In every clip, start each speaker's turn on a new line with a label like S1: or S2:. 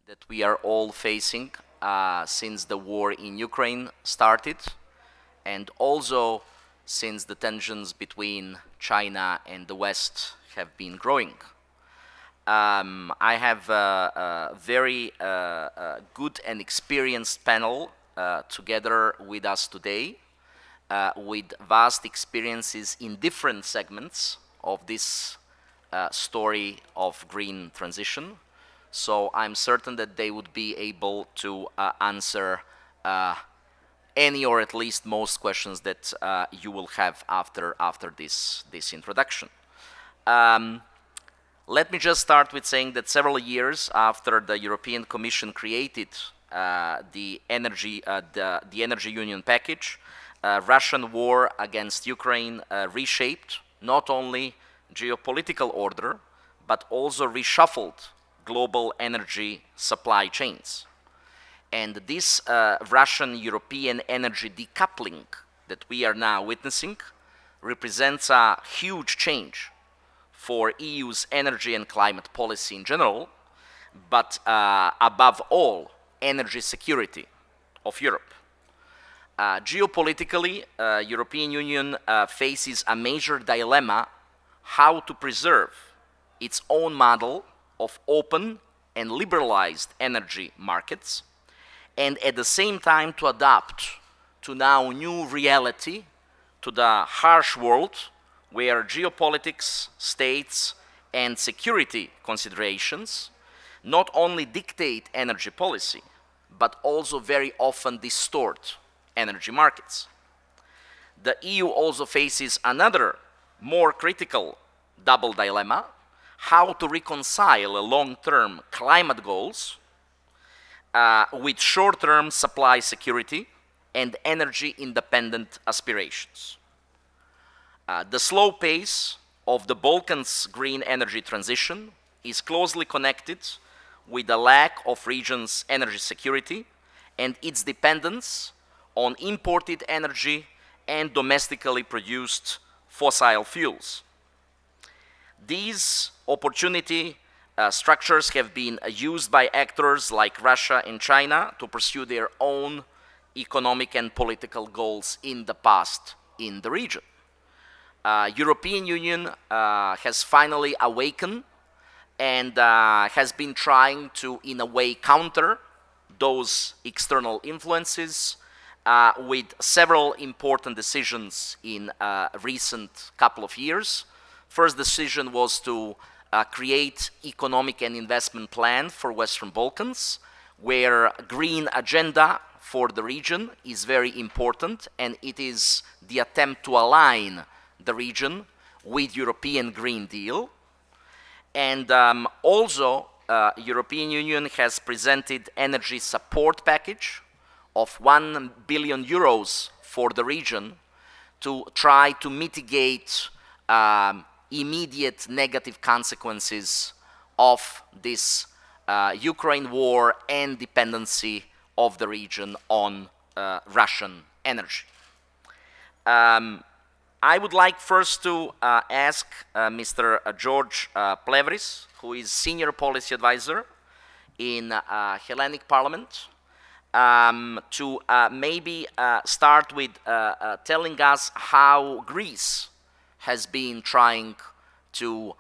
S1: that we are all facing since the war in Ukraine started, and also since the tensions between China and the West have been growing. I have a very good and experienced panel together with us today, with vast experiences in different segments of this story of green transition. So I'm certain that they would be able to answer any or at least most questions that you will have after this introduction. Let me just start with saying that several years after the European Commission created the energy union package, Russian war against Ukraine reshaped not only geopolitical order, but also reshuffled global energy supply chains. And this Russian-European energy decoupling that we are now witnessing represents a huge change for EU's energy and climate policy in general, but above all, energy security of Europe. Geopolitically, European Union faces a major dilemma how to preserve its own model of open and liberalized energy markets, and at the same time to adapt to now new reality, to the harsh world where geopolitics, states, and security considerations not only dictate energy policy, but also very often distort energy markets. The EU also faces another more critical double dilemma: how to reconcile long-term climate goals with short-term supply security and energy independent aspirations. The slow pace of the Balkans' green energy transition is closely connected with the lack of region's energy security and its dependence on imported energy and domestically produced fossil fuels. These opportunity structures have been used by actors like Russia and China to pursue their own economic and political goals in the past in the region. European Union has finally awakened and has been trying to, in a way, counter those external influences with several important decisions in recent couple of years. First decision was to create economic and investment plan for Western Balkans, where green agenda for the region is very important, and it is the attempt to align the region with European Green Deal. And also, European Union has presented energy support package of 1 billion euros for the region to try to mitigate immediate negative consequences of this Ukraine war and dependency of the region on Russian energy. I would like first to ask Mr. George Plevris, who is Senior Policy Advisor in Hellenic Parliament, to maybe start with telling us how Greece has been trying to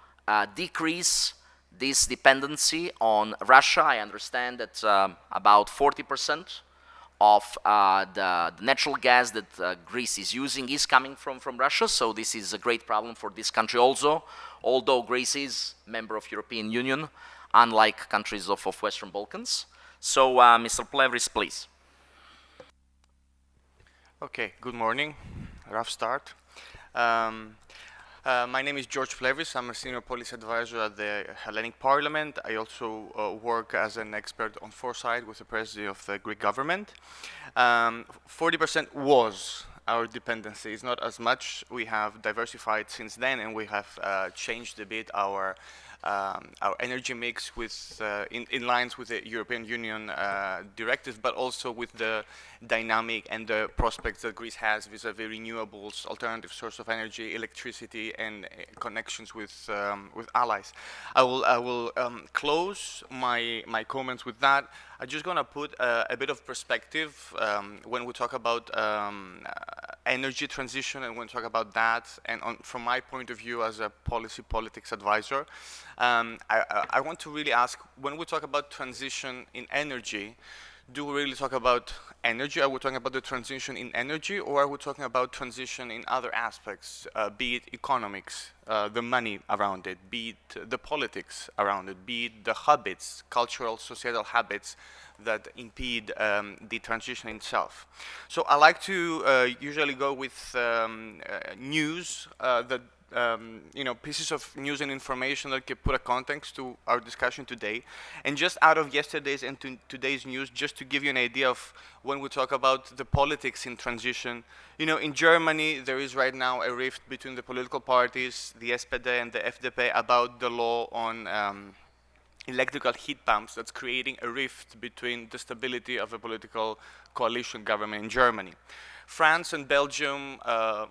S1: decrease this dependency on Russia. I understand that about 40% of the natural gas that Greece is using is coming from Russia, so this is a great problem for this country also, although Greece is a member of European Union, unlike countries of Western Balkans. So, Mr. Plevris, please.
S2: Okay, good morning. Rough start. My name is George Plevris. I'm a senior policy advisor at the Hellenic Parliament. I also work as an expert on foresight with the presidency of the Greek government. 40% was our dependency. It's not as much. We have diversified since then, and we have changed a bit our energy mix with in lines with the European Union directives, but also with the dynamic and the prospects that Greece has vis-à-vis renewables, alternative source of energy, electricity, and connections with allies. I will close my comments with that. I'm just going to put a bit of perspective when we talk about energy transition and when we talk about that, and from my point of view as a politics advisor, I want to really ask, when we talk about transition in energy, do we really talk about energy? Are we talking about the transition in energy, or are we talking about transition in other aspects, be it economics, the money around it, be it the politics around it, be it the habits, cultural, societal habits that impede the transition itself? So I like to usually go with news that pieces of news and information that can put a context to our discussion today. And just out of yesterday's and today's news, just to give you an idea of when we talk about the politics in transition, in Germany, there is right now a rift between the political parties, the SPD and the FDP, about the law on electrical heat pumps that's creating a rift between the stability of a political coalition government in Germany. France and Belgium,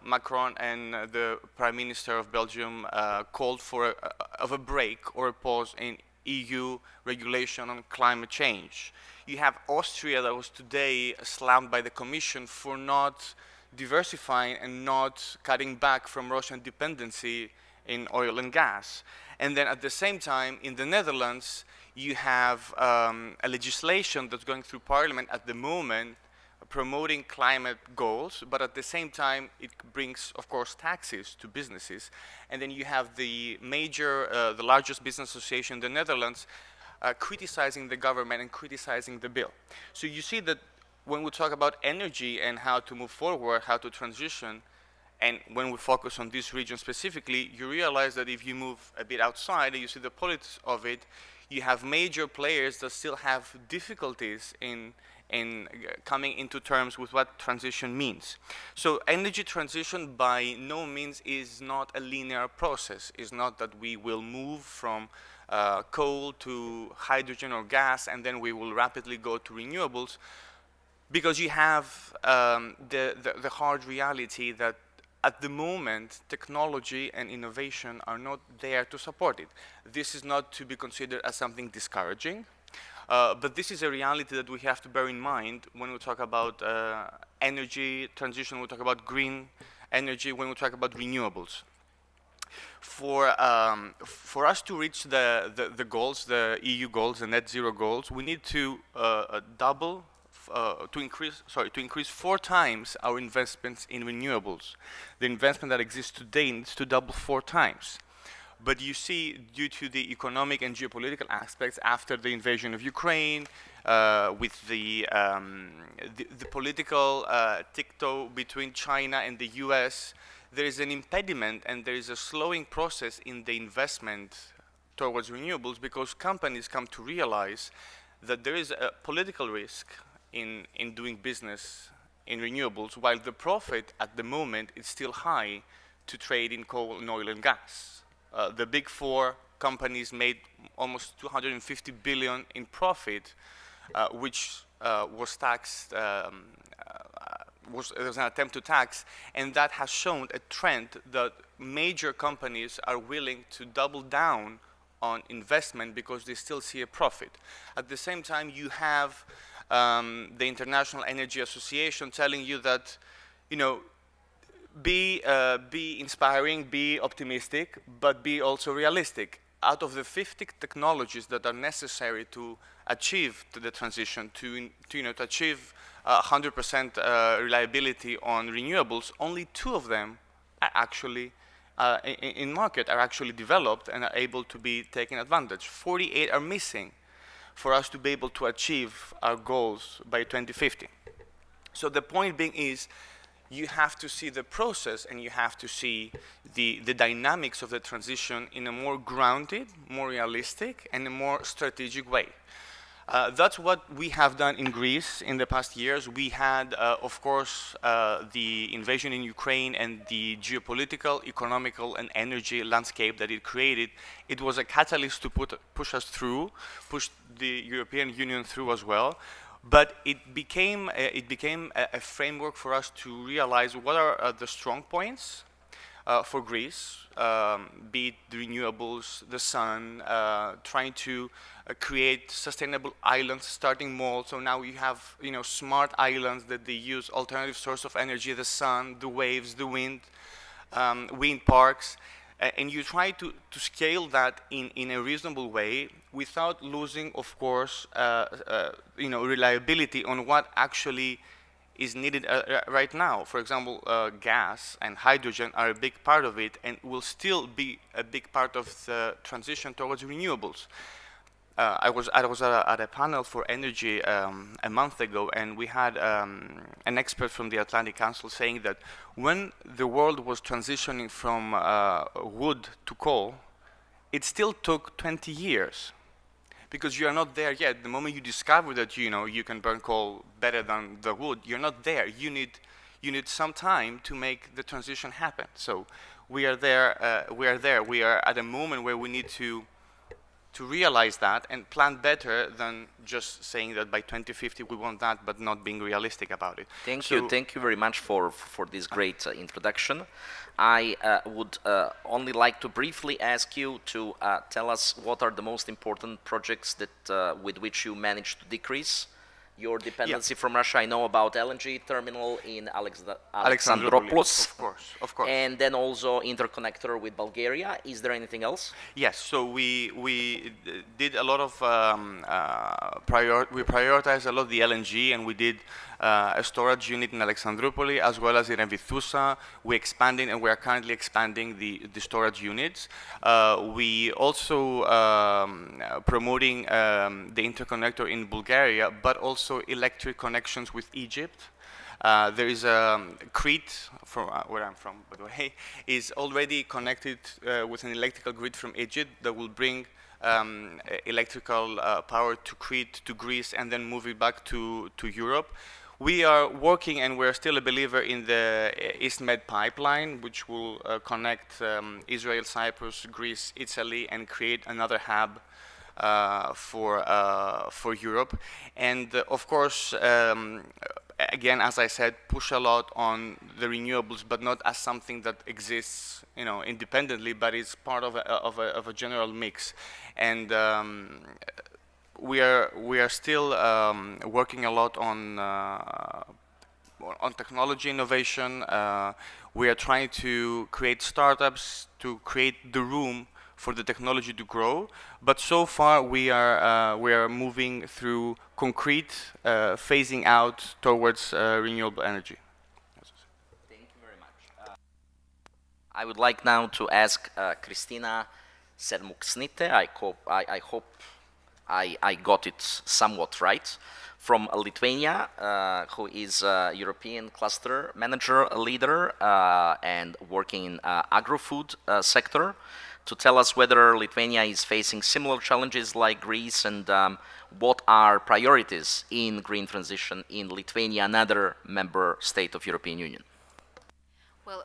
S2: Macron and the Prime Minister of Belgium called for a break or a pause in EU regulation on climate change. You have Austria that was today slammed by the Commission for not diversifying and not cutting back from Russian dependency in oil and gas. And then at the same time, in the Netherlands, you have a legislation that's going through Parliament at the moment promoting climate goals, but at the same time it brings, of course, taxes to businesses. And then you have the the largest business association in the Netherlands criticizing the government and criticizing the bill. So you see that when we talk about energy and how to move forward, how to transition, and when we focus on this region specifically, you realize that if you move a bit outside and you see the politics of it, you have major players that still have difficulties in coming into terms with what transition means. So energy transition by no means is not a linear process. It's not that we will move from coal to hydrogen or gas and then we will rapidly go to renewables, because you have the hard reality that at the moment, technology and innovation are not there to support it. This is not to be considered as something discouraging, but this is a reality that we have to bear in mind when we talk about energy transition, we talk about green energy, when we talk about renewables. For us to reach the goals, the EU goals, the net zero goals, we need to increase 4 times our investments in renewables. The investment that exists today needs to double 4 times. But you see, due to the economic and geopolitical aspects after the invasion of Ukraine, with the political tic-tac between China and the US, there is an impediment and there is a slowing process in the investment towards renewables, because companies come to realize that there is a political risk in doing business in renewables, while the profit at the moment is still high to trade in coal and oil and gas. The big 4 companies made almost 250 billion in profit, which was taxed, was an attempt to tax, and that has shown a trend that major companies are willing to double down on investment because they still see a profit. At the same time, you have the International Energy Association telling you that, be inspiring, be optimistic, but be also realistic. Out of the 50 technologies that are necessary to achieve the transition, to achieve 100% reliability on renewables, only 2 of them are actually in market, are actually developed and are able to be taken advantage. 48 are missing for us to be able to achieve our goals by 2050. So the point being is, you have to see the process and you have to see the dynamics of the transition in a more grounded, more realistic, and a more strategic way. That's what we have done in Greece in the past years. We had, of course, the invasion in Ukraine and the geopolitical, economical, and energy landscape that it created. It was a catalyst to push us through, push the European Union through as well. But it became a framework for us to realize what are the strong points for Greece, be it the renewables, the sun, trying to create sustainable islands, starting small. So now you have, smart islands that they use alternative source of energy, the sun, the waves, the wind, wind parks, and you try to scale that in a reasonable way without losing, of course, reliability on what actually is needed right now. For example, gas and hydrogen are a big part of it and will still be a big part of the transition towards renewables. I was at a panel for energy a month ago, and we had an expert from the Atlantic Council saying that when the world was transitioning from wood to coal, it still took 20 years. Because you are not there yet. The moment you discover that you can burn coal better than the wood, you're not there. You need some time to make the transition happen. So we are there. We are at a moment where we need to realize that and plan better than just saying that by 2050 we want that, but not being realistic about it.
S1: Thank you very much for this great introduction. I would only like to briefly ask you to tell us what are the most important projects that with which you managed to decrease your dependency from Russia. I know about LNG terminal in Alexandroupolis.
S2: Of course.
S1: And then also interconnector with Bulgaria. Is there anything else?
S2: Yes. So we did a lot of we prioritized a lot the LNG, and we did a storage unit in Alexandroupolis as well as in Evithousa. We're expanding, and we are currently expanding the storage units. We also promoting the interconnector in Bulgaria, but also electric connections with Egypt. There is Crete, from where I'm from, by the way, is already connected with an electrical grid from Egypt that will bring electrical power to Crete, to Greece, and then move it back to Europe. We are working, and we're still a believer in the EastMed pipeline, which will connect Israel, Cyprus, Greece, Italy, and create another hub for Europe. And of course, again, as I said, push a lot on the renewables, but not as something that exists, independently, but it's part of a general mix. And we are still working a lot on technology innovation. We are trying to create startups to create the room for the technology to grow, but so far we are moving through concrete phasing out towards renewable energy.
S1: Thank you very much. I would like now to ask Kristina Sermuksnite. I hope I got it somewhat right, from Lithuania, who is a European cluster manager leader and working in agro-food sector, to tell us whether Lithuania is facing similar challenges like Greece, and what are priorities in green transition in Lithuania, another member state of European Union.
S3: Well,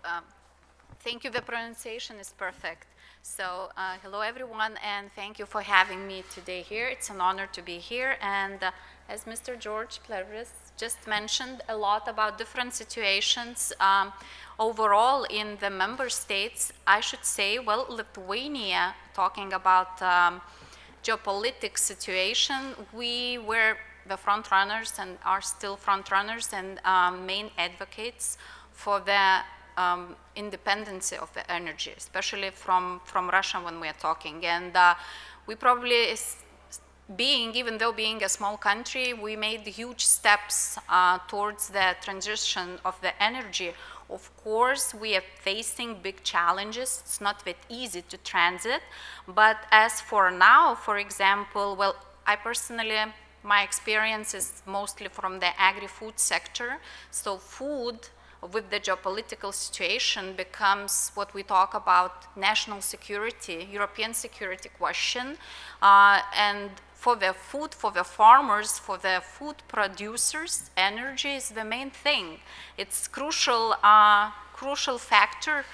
S3: thank you. The pronunciation is perfect. So hello everyone, and thank you for having me today here. It's an honor to be here. And as Mr. George Plevris just mentioned a lot about different situations overall in the member states, I should say, well, Lithuania, talking about geopolitical situation, we were the front runners and are still front runners and main advocates for the independence of the energy, especially from Russia when we are talking. And we probably, even though being a small country, we made huge steps towards the transition of the energy. Of course, we are facing big challenges. It's not that easy to transit. But as for now, for example, well, I personally, my experience is mostly from the agri-food sector. So food, with the geopolitical situation, becomes what we talk about national security, European security question. And for the food, for the farmers, for the food producers, energy is the main thing. It's crucial factor,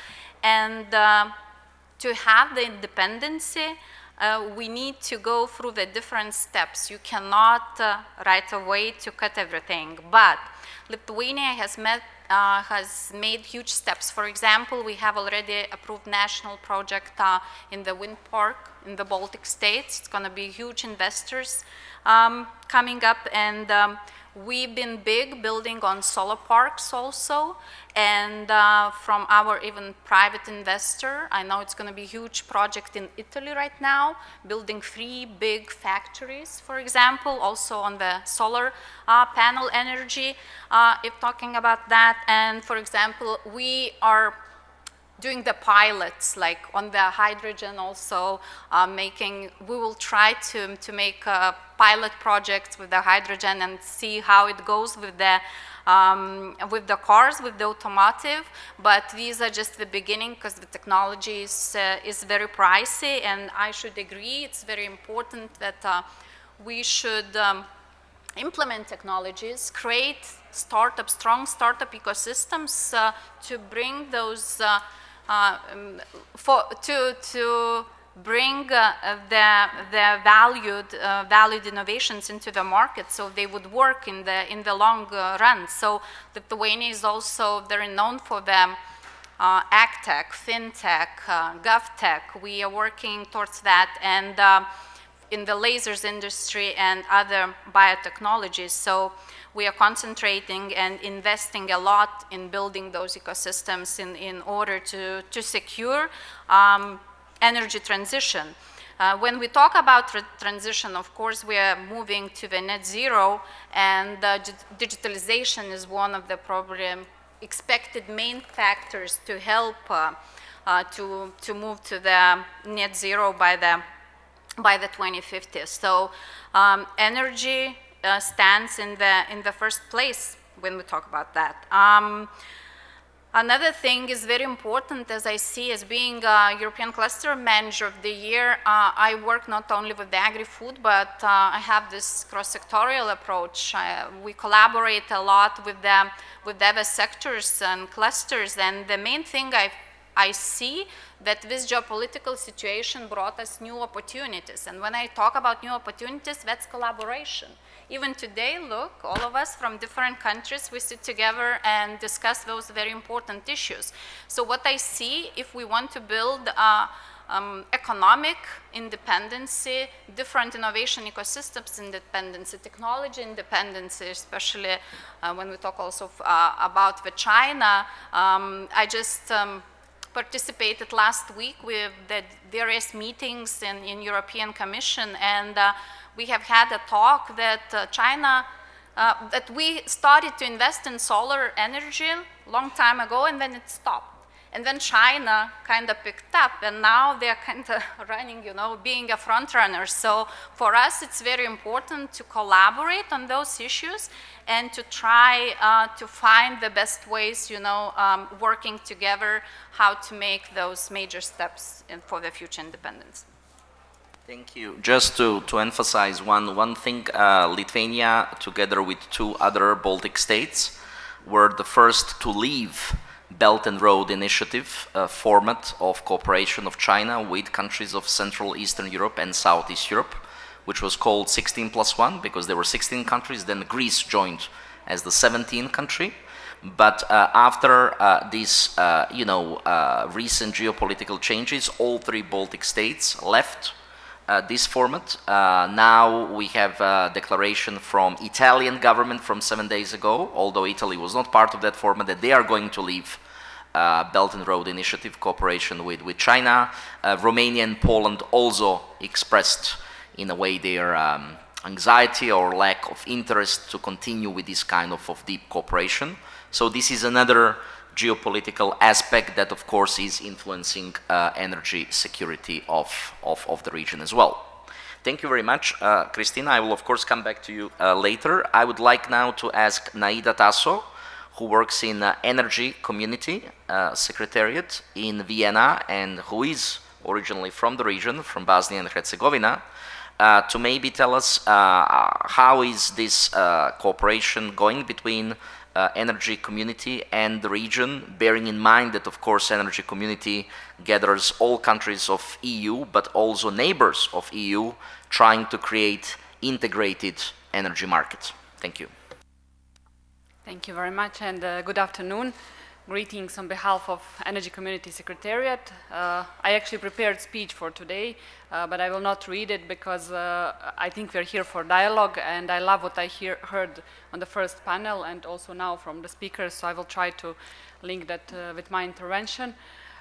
S3: and to have the independency, we need to go through the different steps. You cannot right away to cut everything, but Lithuania has made huge steps. For example, we have already approved national project in the wind park in the Baltic states. It's going to be huge investors coming up, and we've been big building on solar parks also, and from our even private investor, I know it's going to be a huge project in Italy right now, building 3 big factories, for example, also on the solar panel energy, if talking about that. And for example, we are doing the pilots, like on the hydrogen also, we will try to make pilot projects with the hydrogen and see how it goes with the cars, with the automotive. But these are just the beginning, because the technology is very pricey, and I should agree, it's very important that we should implement technologies, create strong startup ecosystems to bring those to bring the valued innovations into the market, so they would work in the long run. So Lithuania is also very known for the agtech, fintech, govtech. We are working towards that, and in the lasers industry and other biotechnologies. So we are concentrating and investing a lot in building those ecosystems in order to secure energy transition. When we talk about transition, of course, we are moving to the net zero, and digitalization is one of the probably expected main factors to help to move to the net zero by the 2050s. So energy stands in the first place when we talk about that. Another thing is very important, as I see, as being European Cluster Manager of the Year, I work not only with the agri-food, but I have this cross-sectorial approach. We collaborate a lot with the other sectors and clusters, and the main thing I see that this geopolitical situation brought us new opportunities. And when I talk about new opportunities, that's collaboration. Even today, look, all of us from different countries, we sit together and discuss those very important issues. So what I see, if we want to build economic independency, different innovation ecosystems independency, technology independency, especially when we talk also about the China, I just participated last week with the various meetings in European Commission, and we have had a talk that China, that we started to invest in solar energy a long time ago, and then it stopped. And then China kind of picked up, and now they're kind of running, you know, being a front runner. So for us, it's very important to collaborate on those issues and to try to find the best ways, you know, working together, how to make those major steps for the future independence.
S1: Thank you. Just to emphasize one thing, Lithuania, together with 2 other Baltic states, were the first to leave Belt and Road Initiative format of cooperation of China with countries of Central Eastern Europe and Southeast Europe, which was called 16+1 because there were 16 countries. Then Greece joined as the 17th country. But after these, recent geopolitical changes, all 3 Baltic states left this format. Now we have a declaration from Italian government from 7 days ago, although Italy was not part of that format, that they are going to leave Belt and Road Initiative cooperation with China. Romania and Poland also expressed in a way their anxiety or lack of interest to continue with this kind of deep cooperation. So this is another geopolitical aspect that, of course, is influencing energy security of the region as well. Thank you very much, Christina. I will, of course, come back to you later. I would like now to ask Naida Tasso, who works in Energy Community Secretariat in Vienna and who is originally from the region, from Bosnia and Herzegovina. to maybe tell us how is this cooperation going between energy community and the region, bearing in mind that, of course, energy community gathers all countries of EU, but also neighbors of EU, trying to create integrated energy markets. Thank you.
S4: Thank you very much, and good afternoon. Greetings on behalf of Energy Community Secretariat. I actually prepared speech for today, but I will not read it because I think we're here for dialogue, and I love what I heard on the first panel and also now from the speakers, so I will try to link that with my intervention.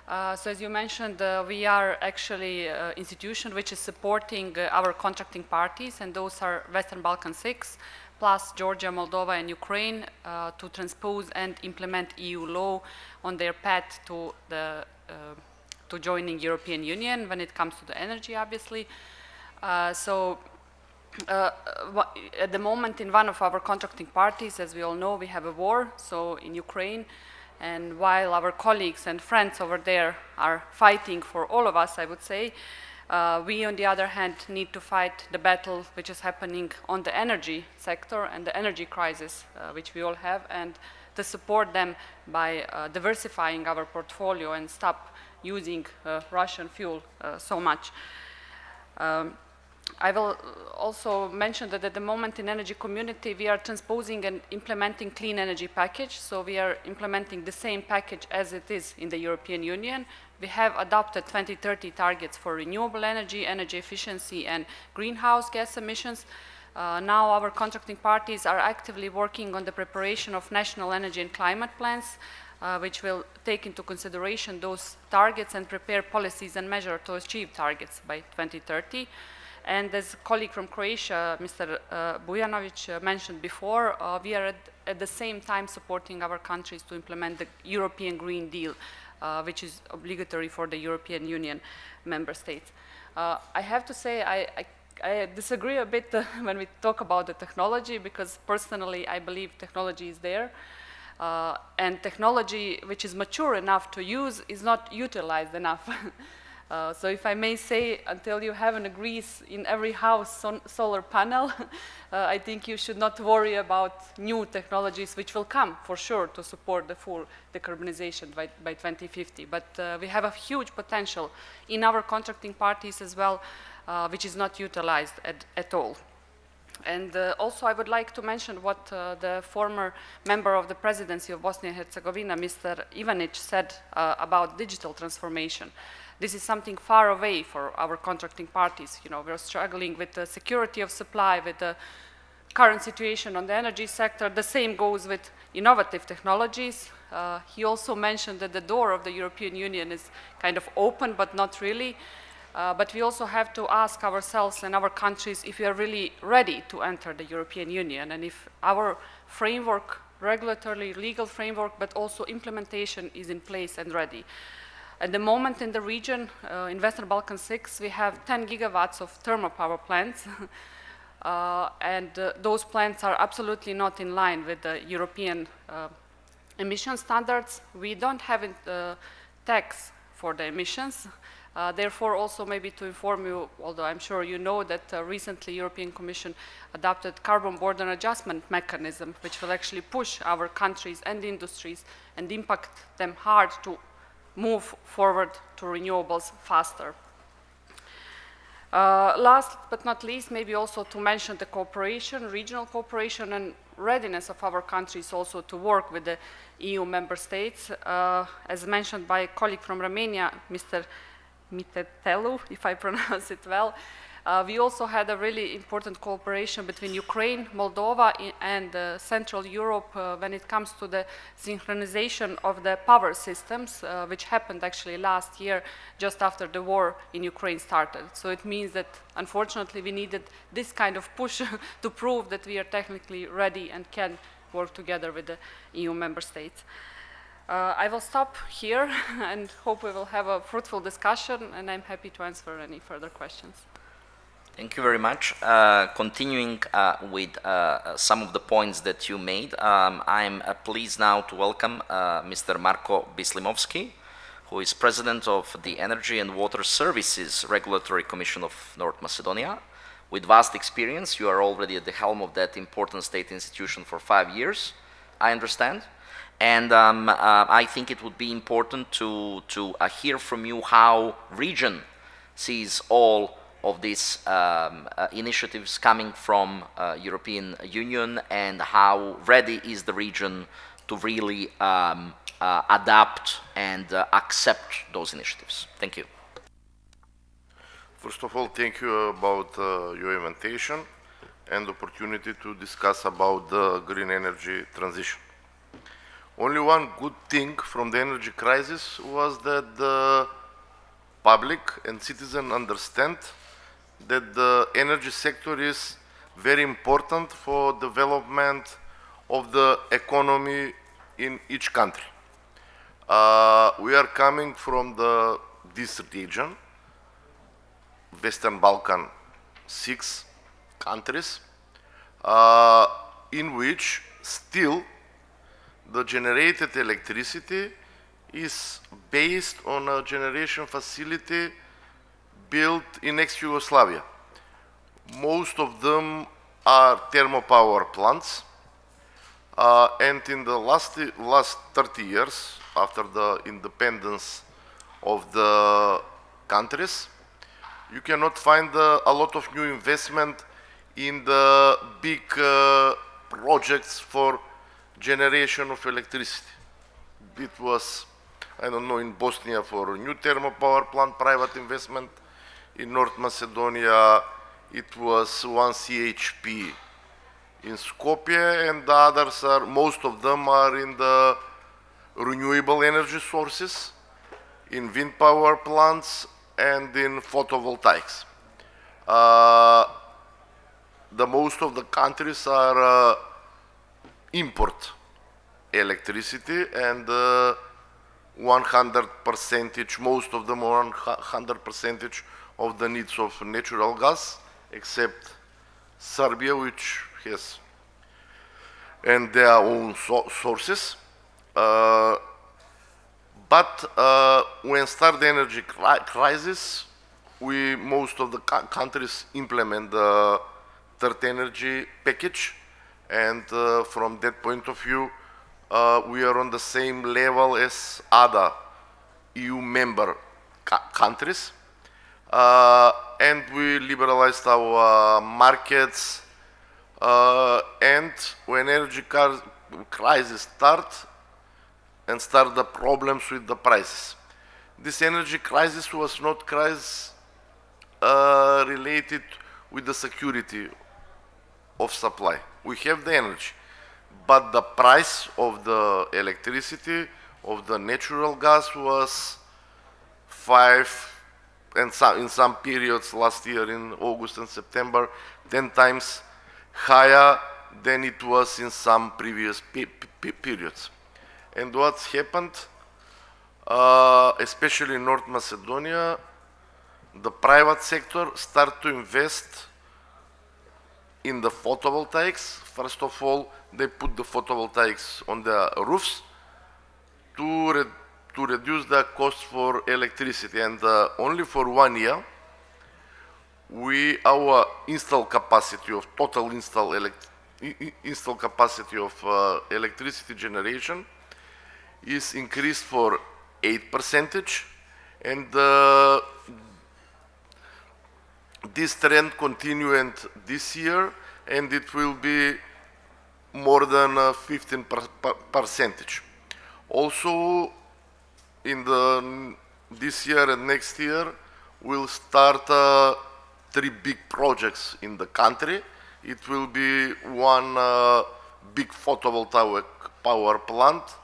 S4: So as you mentioned, we are actually an institution which is supporting our contracting parties, and those are Western Balkan 6, plus Georgia, Moldova, and Ukraine to transpose and implement EU law on their path to joining European Union when it comes to the energy, obviously. At the moment, in one of our contracting parties, as we all know, we have a war, so in Ukraine. And while our colleagues and friends over there are fighting for all of us, I would say, we, on the other hand, need to fight the battle which is happening on the energy sector and the energy crisis which we all have, and to support them by diversifying our portfolio and stop using Russian fuel so much. I will also mention that at the moment in energy community we are transposing and implementing clean energy package, so we are implementing the same package as it is in the European Union. We have adopted 2030 targets for renewable energy, energy efficiency, and greenhouse gas emissions. Now our contracting parties are actively working on the preparation of national energy and climate plans, which will take into consideration those targets and prepare policies and measures to achieve targets by 2030. And as a colleague from Croatia, Mr. Bujanovic mentioned before, we are at the same time supporting our countries to implement the European Green Deal, which is obligatory for the European Union member states. I have to say I disagree a bit when we talk about the technology, because personally I believe technology is there. And technology which is mature enough to use is not utilized enough. So if I may say, until you have a grease in every house solar panel, I think you should not worry about new technologies which will come for sure to support the full decarbonization by 2050. But we have a huge potential in our contracting parties as well, which is not utilized at all. And also I would like to mention what the former member of the presidency of Bosnia and Herzegovina, Mr. Ivanic, said about digital transformation. This is something far away for our contracting parties. You know, we're struggling with the security of supply, with the current situation on the energy sector. The same goes with innovative technologies. He also mentioned that the door of the European Union is kind of open, but not really. But we also have to ask ourselves and our countries if we are really ready to enter the European Union, and if our framework, regulatory, legal framework, but also implementation is in place and ready. At the moment in the region, in Western Balkan 6, we have 10 gigawatts of thermal power plants, and those plants are absolutely not in line with the European emission standards. We don't have a tax for the emissions. Therefore, also maybe to inform you, although I'm sure you know that recently European Commission adopted carbon border adjustment mechanism, which will actually push our countries and industries and impact them hard to move forward to renewables faster. Last but not least, maybe also to mention the cooperation, regional cooperation, and readiness of our countries also to work with the EU member states. As mentioned by a colleague from Romania, Mr. Mitetelu, if I pronounce it well, we also had a really important cooperation between Ukraine, Moldova, and Central Europe when it comes to the synchronization of the power systems, which happened actually last year, just after the war in Ukraine started. So it means that, unfortunately, we needed this kind of push to prove that we are technically ready and can work together with the EU member states. I will stop here and hope we will have a fruitful discussion, and I'm happy to answer any further questions.
S1: Thank you very much. Continuing with some of the points that you made, I'm pleased now to welcome Mr. Marko Bislimovski, who is President of the Energy and Water Services Regulatory Commission of North Macedonia. with vast experience. You are already at the helm of that important state institution for 5 years, I understand. And I think it would be important to hear from you how region sees all of these initiatives coming from European Union, and how ready is the region to really adapt and accept those initiatives. Thank you.
S5: First of all, thank you about your invitation and opportunity to discuss about the green energy transition. Only one good thing from the energy crisis was that the public and citizens understand that the energy sector is very important for development of the economy in each country. We are coming from this region, Western Balkan, 6 countries, in which still the generated electricity is based on a generation facility built in ex-Yugoslavia. Most of them are thermal power plants, and in the last 30 years, after the independence of the countries, you cannot find a lot of new investment in the big projects for generation of electricity. It was, I don't know, in Bosnia for a new thermal power plant, private investment. In North Macedonia, it was 1 CHP in Skopje, and the others are, most of them are in the renewable energy sources, in wind power plants, and in photovoltaics. The most of the countries are import electricity, and 100%, most of them are 100% of the needs of natural gas, except Serbia, which has and their own sources. But when start the energy crisis, most of the countries implement the third energy package, and from that point of view, we are on the same level as other EU member countries, and we liberalized our markets, and when energy crisis start the problems with the prices. This energy crisis was not crisis related with the security of supply. We have the energy, but the price of the electricity, of the natural gas was 5, and in some periods last year in August and September, 10 times higher than it was in some previous periods. And what's happened, especially in North Macedonia, the private sector start to invest in the photovoltaics. First of all, they put the photovoltaics on the roofs to reduce the cost for electricity. And only for 1 year, our install capacity of total install capacity of electricity generation is increased for 8%, and this trend continued this year, and it will be more than 15%. Also, in this year and next year, we'll start 3 big projects in the country. It will be one big photovoltaic power plant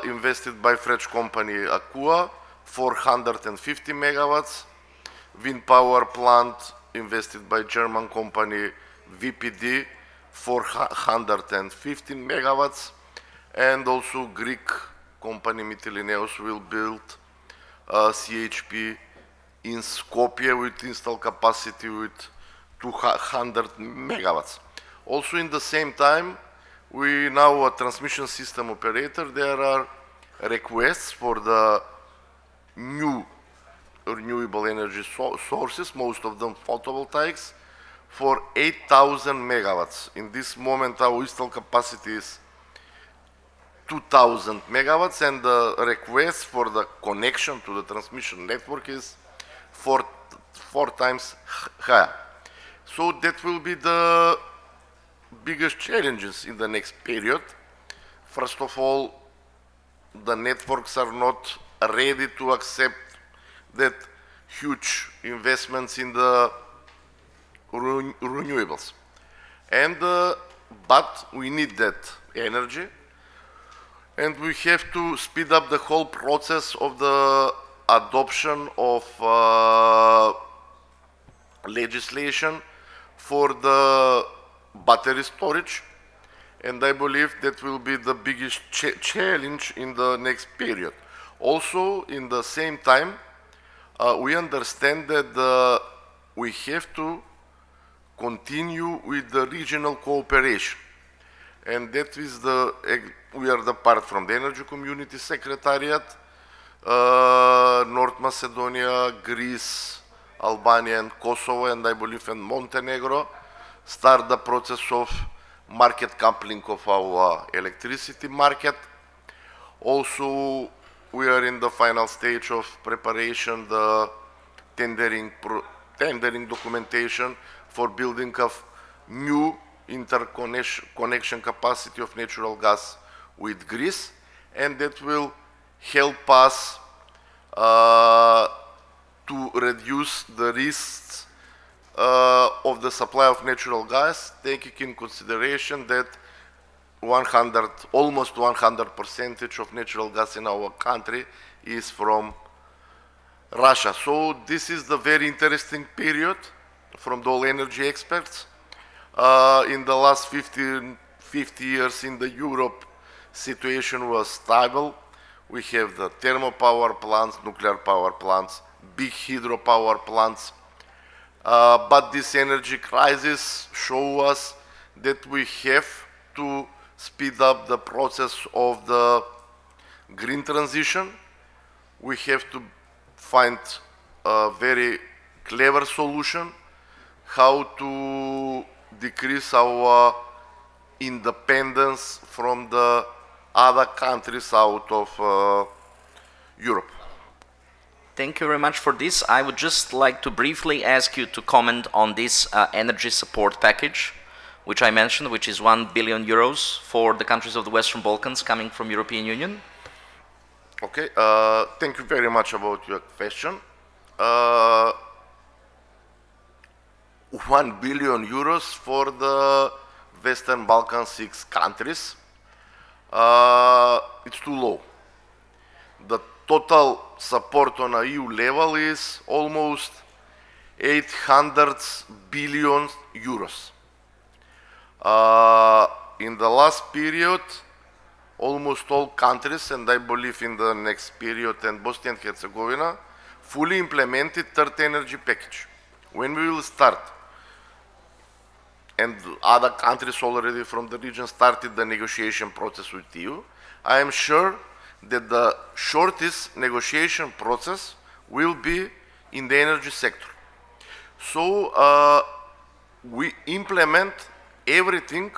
S5: invested by French company Acua, 450 megawatts. Wind power plant invested by German company VPD, 415 megawatts. And also Greek company Mytilineos will build CHP in Skopje with install capacity with 200 megawatts. Also in the same time, we now a transmission system operator, there are requests for the new renewable energy sources, most of them photovoltaics, for 8,000 megawatts. In this moment, our installed capacity is 2,000 megawatts, and the request for the connection to the transmission network is four times higher. So that will be the biggest challenges in the next period. First of all, the networks are not ready to accept that huge investments in the renewables. And but we need that energy, and we have to speed up the whole process of the adoption of legislation for the battery storage, and I believe that will be the biggest challenge in the next period. Also, in the same time, we understand that we have to continue with the regional cooperation, and that is we are the part from the Energy Community Secretariat, North Macedonia, Greece, Albania and Kosovo, and I believe in Montenegro, start the process of market coupling of our electricity market. Also, we are in the final stage of preparation, the tendering documentation for building of new interconnection capacity of natural gas with Greece, and that will help us to reduce the risks of the supply of natural gas, taking in consideration that almost 100% of natural gas in our country is from Russia. So this is the very interesting period from the all energy experts. In the last 50 years in the Europe, situation was stable. We have the thermal power plants, nuclear power plants, big hydropower plants. But this energy crisis shows us that we have to speed up the process of the green transition. We have to find a very clever solution how to decrease our independence from the other countries out of Europe.
S1: Thank you very much for this. I would just like to briefly ask you to comment on this energy support package, which I mentioned, which is 1 billion euros for the countries of the Western Balkans coming from European Union.
S5: Okay, thank you very much about your question. 1 billion euros for the Western Balkan 6 countries. It's too low. The total support on a EU level is almost 800 billion euros. In the last period, almost all countries, and I believe in the next period, and Bosnia and Herzegovina, fully implemented third energy package. When we will start, and other countries already from the region started the negotiation process with EU, I am sure that the shortest negotiation process will be in the energy sector. So we implement everything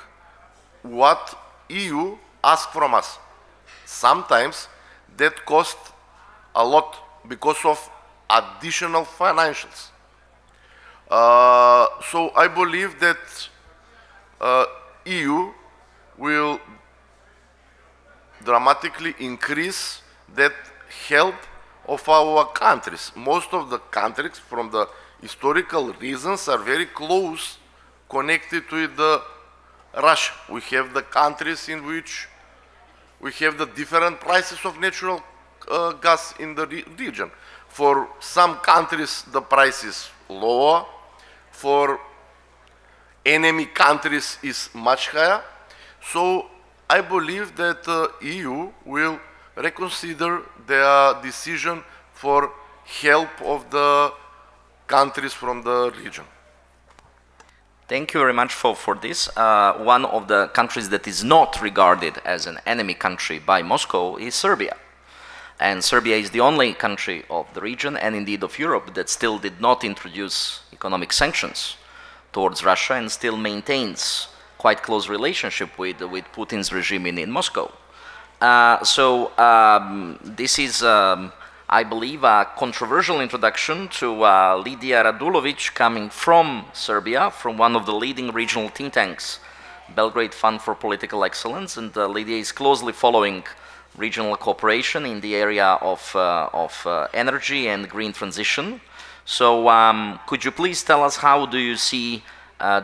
S5: what EU asks from us. Sometimes that costs a lot because of additional financials. So I believe that EU will dramatically increase that help of our countries. Most of the countries, from the historical reasons, are very close connected with Russia. We have the countries in which we have the different prices of natural gas in the region. For some countries, the price is lower. For enemy countries, is much higher. So I believe that EU will reconsider their decision for help of the countries from the region.
S1: Thank you very much for this. One of the countries that is not regarded as an enemy country by Moscow is Serbia. And Serbia is the only country of the region, and indeed of Europe, that still did not introduce economic sanctions towards Russia and still maintains quite close relationship with Putin's regime in Moscow. This is, I believe, a controversial introduction to Lidija Radulović, coming from Serbia, from one of the leading regional think tanks, Belgrade Fund for Political Excellence, and Lidija is closely following regional cooperation in the area of energy and green transition. So could you please tell us how do you see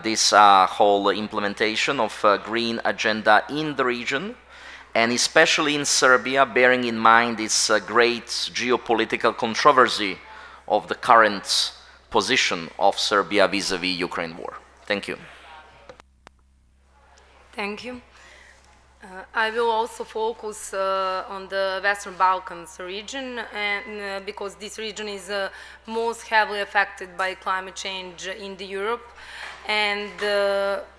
S1: this whole implementation of green agenda in the region, and especially in Serbia, bearing in mind this great geopolitical controversy of the current position of Serbia vis-à-vis Ukraine war? Thank you.
S6: Thank you. I will also focus on the Western Balkans region, and because this region is most heavily affected by climate change in Europe, and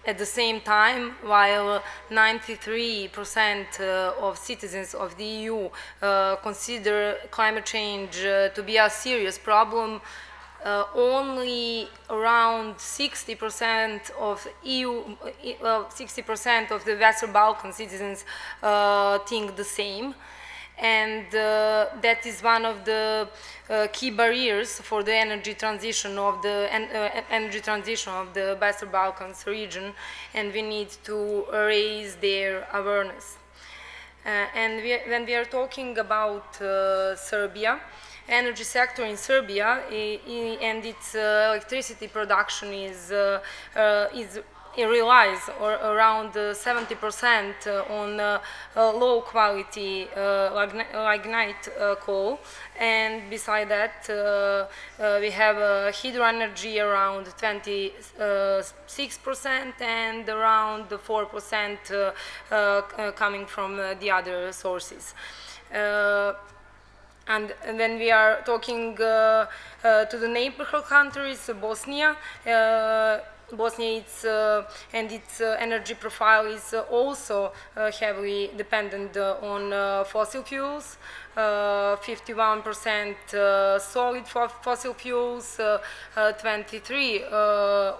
S6: at the same time, while 93% of citizens of the EU consider climate change to be a serious problem, only around 60% of EU, 60% of the Western Balkan citizens think the same, and that is one of the key barriers for the energy transition of the Western Balkans region, and we need to raise their awareness. And when we are talking about Serbia, energy sector in Serbia and its electricity production relies around 70% on low quality lignite coal, and beside that we have hydro energy around 26% and around 4% coming from the other sources. And when we are talking to the neighborhood countries, Bosnia, and its energy profile is also heavily dependent on fossil fuels. 51% solid fossil fuels, 23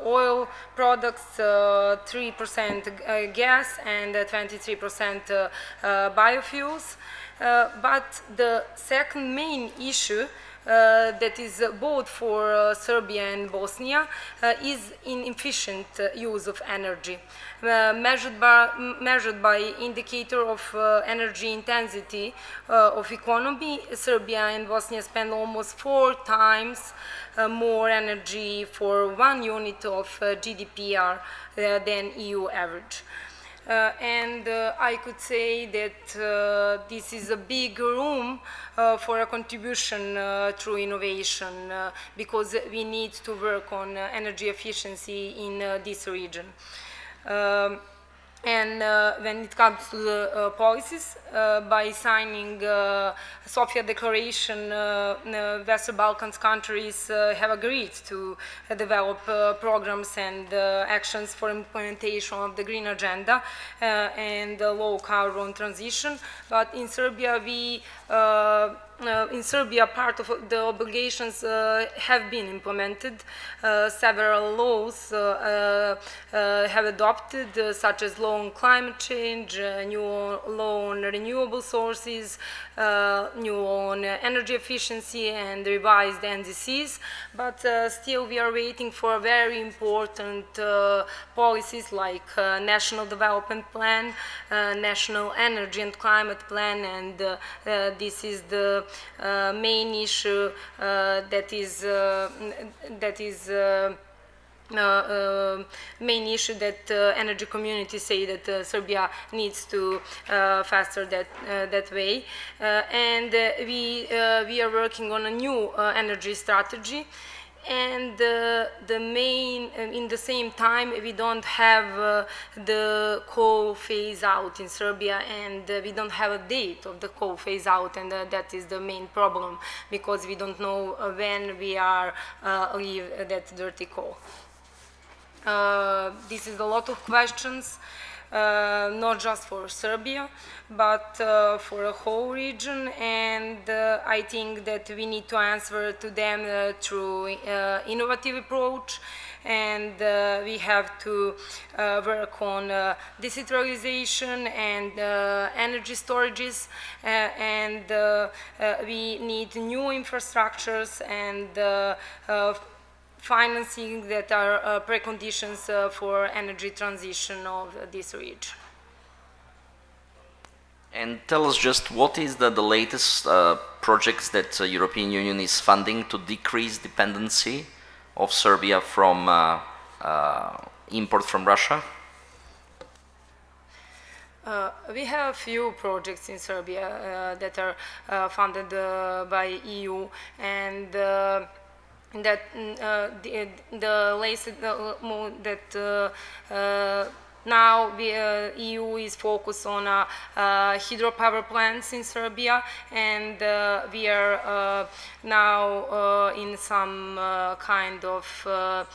S6: oil products, 3% gas, and 23% biofuels. But the second main issue that is both for Serbia and Bosnia is inefficient use of energy. Measured by indicator of energy intensity of economy, Serbia and Bosnia spend almost 4 times more energy for 1 unit of GDPR than EU average. And I could say that this is a big room for a contribution through innovation because we need to work on energy efficiency in this region. And when it comes to the policies, by signing Sofia Declaration, Western Balkans countries have agreed to develop programs and actions for implementation of the green agenda and low carbon transition. But in Serbia, part of the obligations have been implemented. Several laws have adopted, such as law on climate change, new law on renewable sources, new law on energy efficiency, and revised NDCs. But still, we are waiting for very important policies like National Development Plan, National Energy and Climate Plan, and this is the main issue main issue that energy communities say that Serbia needs to faster that way, and we are working on a new energy strategy. And in the same time, we don't have the coal phase out in Serbia, and we don't have a date of the coal phase out, and that is the main problem because we don't know when we are leave that dirty coal. This is a lot of questions. not just for Serbia, but for the whole region. And I think that we need to answer to them through innovative approach. And we have to work on decentralization and energy storages, and we need new infrastructures and financing that are preconditions for energy transition of this region.
S1: And tell us just what is the latest projects that the European Union is funding to decrease dependency of Serbia from import from Russia?
S6: We have a few projects in Serbia that are funded by EU, and that the latest that now the EU is focused on hydropower plants in Serbia, and we are now in some kind of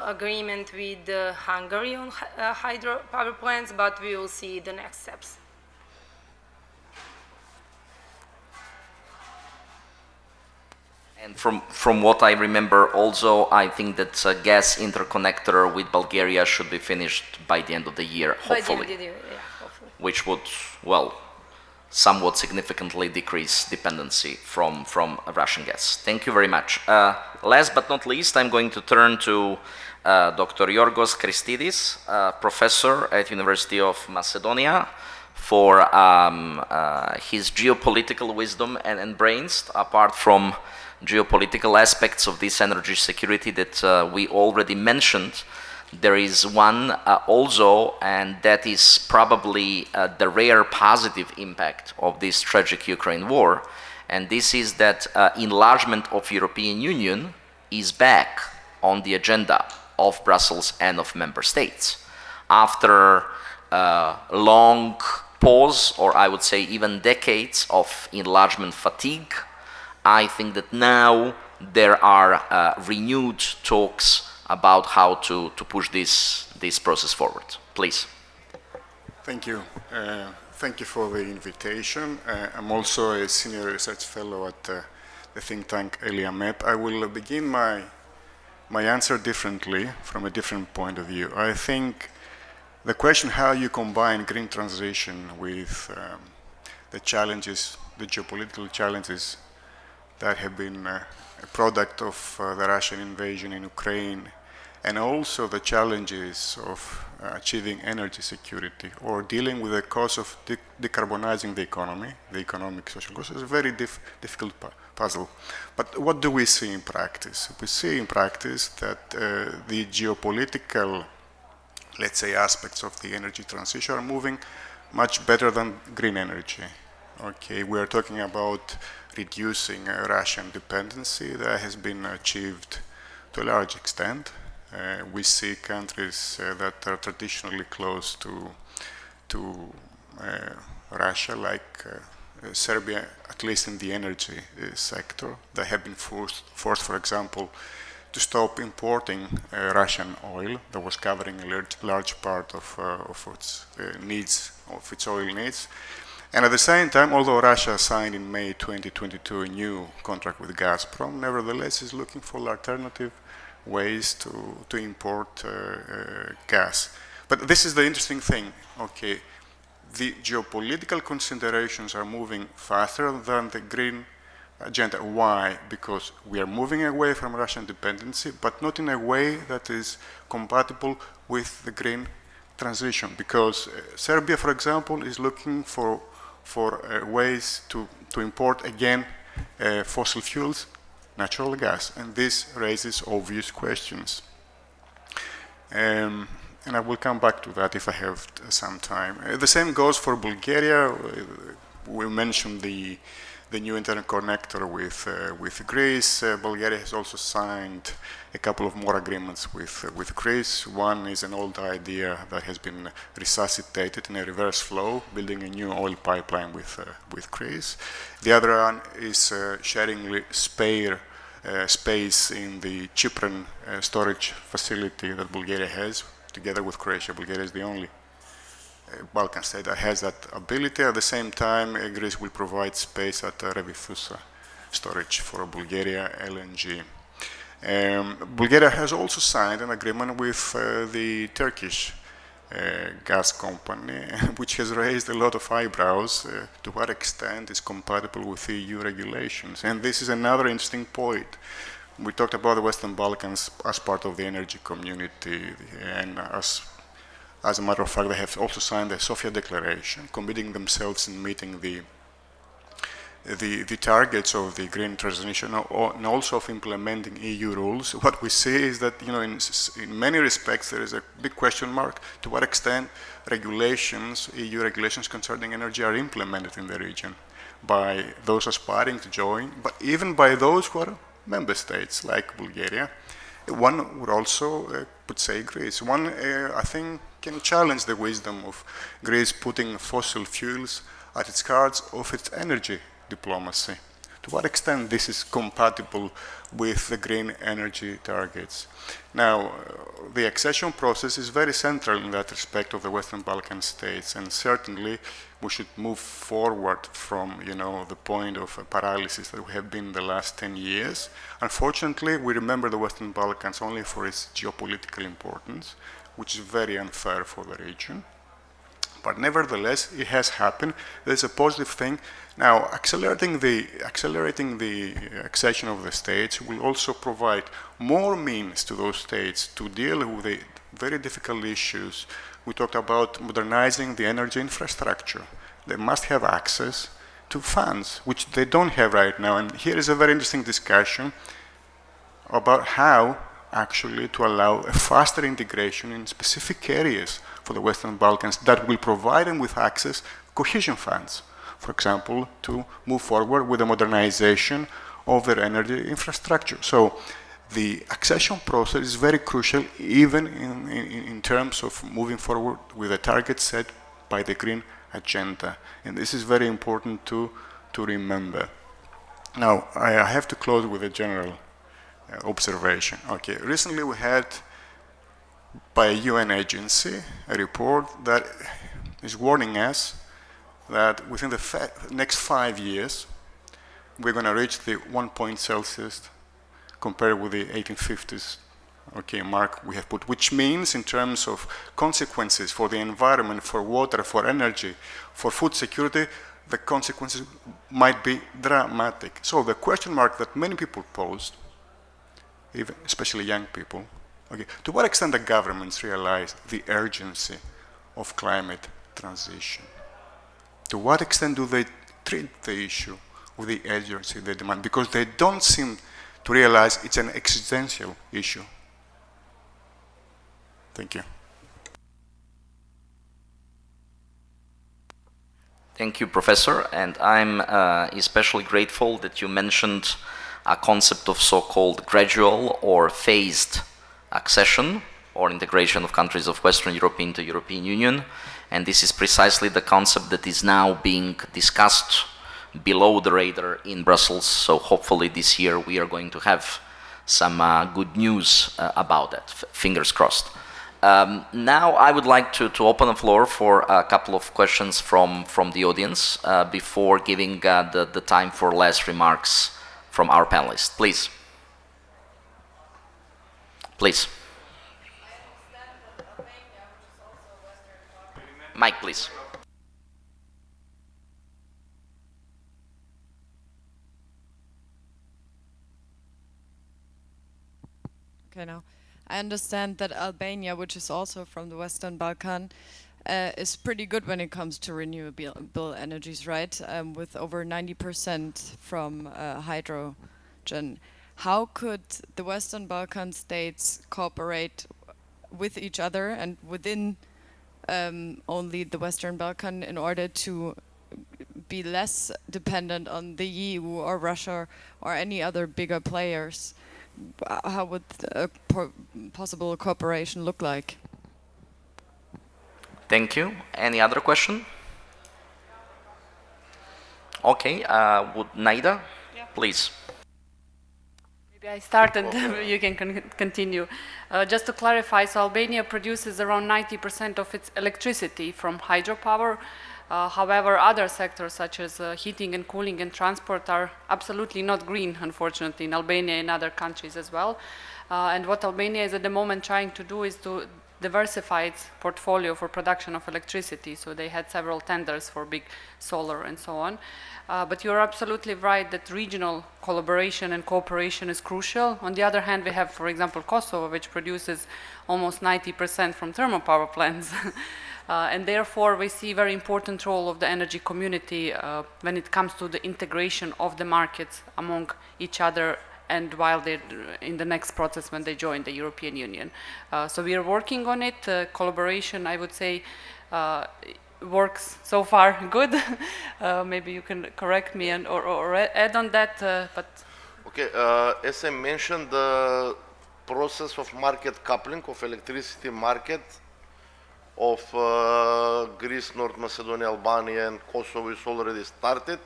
S6: agreement with Hungary on hydropower plants, but we will see the next steps.
S1: And from what I remember also, I think that a gas interconnector with Bulgaria should be finished by the end of the year, hopefully.
S6: By the end of the year, yeah, hopefully.
S1: Which would, well, somewhat significantly decrease dependency from Russian gas. Thank you very much. Last but not least, I'm going to turn to Dr. Yorgos Christidis, professor at University of Macedonia, for his geopolitical wisdom and brains, apart from geopolitical aspects of this energy security that we already mentioned. There is one also, and that is probably the rare positive impact of this tragic Ukraine war, and this is that enlargement of European Union is back on the agenda of Brussels and of member states. After a long pause, or I would say even decades of enlargement fatigue, I think that now there are renewed talks about how to push this process forward. Please.
S7: Thank you. Thank you for the invitation. I'm also a senior research fellow at the think tank ELIAMEP. I will begin my answer differently, from a different point of view. I think the question how you combine green transition with the challenges, the geopolitical challenges that have been a product of the Russian invasion in Ukraine, and also the challenges of achieving energy security or dealing with the cost of decarbonizing the economic social cost, is a very difficult puzzle. But what do we see in practice? We see in practice that the geopolitical, let's say, aspects of the energy transition are moving much better than green energy. Okay, we are talking about reducing Russian dependency. That has been achieved to a large extent. We see countries that are traditionally close to Russia, like Serbia, at least in the energy sector, that have been forced, for example, to stop importing Russian oil that was covering a large part of its needs, of its oil needs. And at the same time, although Russia signed in May 2022 a new contract with Gazprom, nevertheless is looking for alternative ways to import gas. But this is the interesting thing. Okay, the geopolitical considerations are moving faster than the green agenda. Why? Because we are moving away from Russian dependency, but not in a way that is compatible with the green transition. Because Serbia, for example, is looking for ways to import again fossil fuels, natural gas, and this raises obvious questions. And I will come back to that if I have some time. The same goes for Bulgaria. We mentioned the new interconnector with Greece. Bulgaria has also signed a couple of more agreements with Greece. One is an old idea that has been resuscitated in a reverse flow, building a new oil pipeline with Greece. The other one is sharing spare space in the Cyprian storage facility that Bulgaria has, together with Croatia. Bulgaria is the only Balkan state that has that ability. At the same time, Greece will provide space at Revithoussa storage for Bulgaria LNG. Bulgaria has also signed an agreement with the Turkish gas company, which has raised a lot of eyebrows to what extent is compatible with EU regulations. And this is another interesting point. We talked about the Western Balkans as part of the energy community, and as a matter of fact, they have also signed the Sofia Declaration, committing themselves in meeting the targets of the green transition and also of implementing EU rules. What we see is that, in many respects, there is a big question mark to what extent regulations, EU regulations concerning energy, are implemented in the region by those aspiring to join, but even by those who are member states, like Bulgaria. One would also would say Greece. One, I think, can challenge the wisdom of Greece putting fossil fuels at its heart of its energy diplomacy. To what extent this is compatible with the green energy targets? Now, the accession process is very central in that respect of the Western Balkan states, and certainly we should move forward from, the point of paralysis that we have been in the last 10 years. Unfortunately, we remember the Western Balkans only for its geopolitical importance, which is very unfair for the region. But nevertheless, it has happened. There's a positive thing. Now, accelerating the accession of the states will also provide more means to those states to deal with the very difficult issues. We talked about modernizing the energy infrastructure. They must have access to funds, which they don't have right now. And here is a very interesting discussion about how actually to allow a faster integration in specific areas for the Western Balkans that will provide them with access cohesion funds, for example, to move forward with the modernization of their energy infrastructure. So the accession process is very crucial, even in terms of moving forward with the targets set by the Green Agenda. And this is very important to remember. Now, I have to close with a general observation. Okay, recently we had, by a UN agency, a report that is warning us that within the next 5 years, we're going to reach the 1 point Celsius compared with the 1850s mark we have put, which means in terms of consequences for the environment, for water, for energy, for food security, the consequences might be dramatic. So the question mark that many people posed, even especially young people, to what extent the governments realize the urgency of climate transition? To what extent do they treat the issue with the urgency they demand? Because they don't seem to realize it's an existential issue. Thank you.
S1: Thank you, Professor. And I'm especially grateful that you mentioned a concept of so-called gradual or phased accession or integration of countries of Western Europe into European Union. And this is precisely the concept that is now being discussed below the radar in Brussels. So hopefully this year we are going to have some good news about that. Fingers crossed. Now I would like to open the floor for a couple of questions from the audience before giving the time for last remarks from our panelists. Please. Please. Mike, please.
S8: Okay, now I understand that Albania, which is also from the Western Balkan, is pretty good when it comes to renewable energies, right? With over 90% from hydrogen. How could the Western Balkan states cooperate with each other and within only the Western Balkan in order to be less dependent on the EU or Russia or any other bigger players? How would a possible cooperation look like?
S1: Thank you. Any other question? Okay, would Naida, please.
S4: I started, you can continue. Just to clarify, so Albania produces around 90% of its electricity from hydropower. However, other sectors such as heating and cooling and transport are absolutely not green, unfortunately, in Albania and other countries as well. And what Albania is at the moment trying to do is to diversify its portfolio for production of electricity. So they had several tenders for big solar and so on. But you're absolutely right that regional collaboration and cooperation is crucial. On the other hand, we have, for example, Kosovo, which produces almost 90% from thermal power plants. And therefore, we see a very important role of the energy community when it comes to the integration of the markets among each other and while they're in the next process when they join the European Union. So we are working on it. Collaboration, I would say, works so far good. Maybe you can correct me and or add on that. But
S5: okay, as I mentioned, the process of market coupling of electricity market of Greece, North Macedonia, Albania, and Kosovo is already started.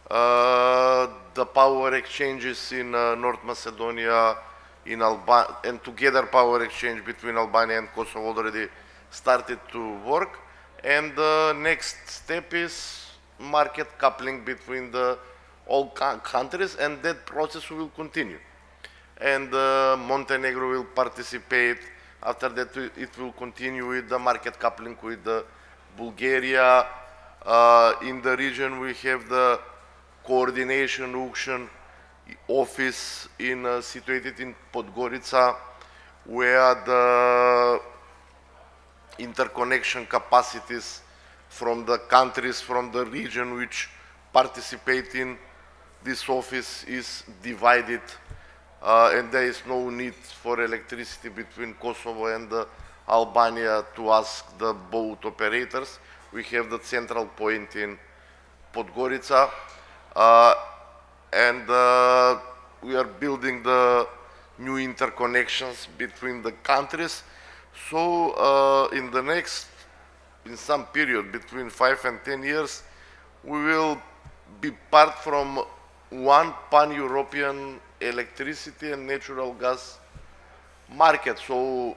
S5: The power exchanges in North Macedonia, in Albania, and together power exchange between Albania and Kosovo already started to work. And the next step is market coupling between all countries, and that process will continue. And Montenegro will participate. After that, it will continue with the market coupling with Bulgaria. In the region, we have the coordination auction office situated in Podgorica, where the interconnection capacities from the countries from the region which participate in this office is divided, and there is no need for electricity between Kosovo and Albania to ask the both operators. We have the central point in Podgorica, and we are building the new interconnections between the countries. So in some period between 5 and 10 years, we will be part from one pan-European electricity and natural gas market. So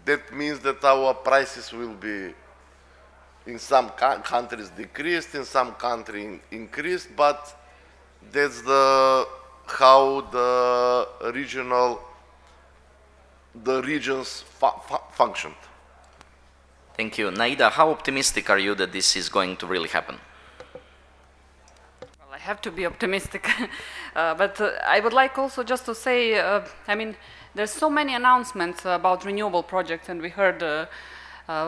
S5: that means that our prices will be in some countries decreased, in some countries increased, but that's how the regions functioned.
S1: Thank you. Naida, how optimistic are you that this is going to really happen?
S4: Well, I have to be optimistic. But I would like also just to say, I mean, there's so many announcements about renewable projects, and we heard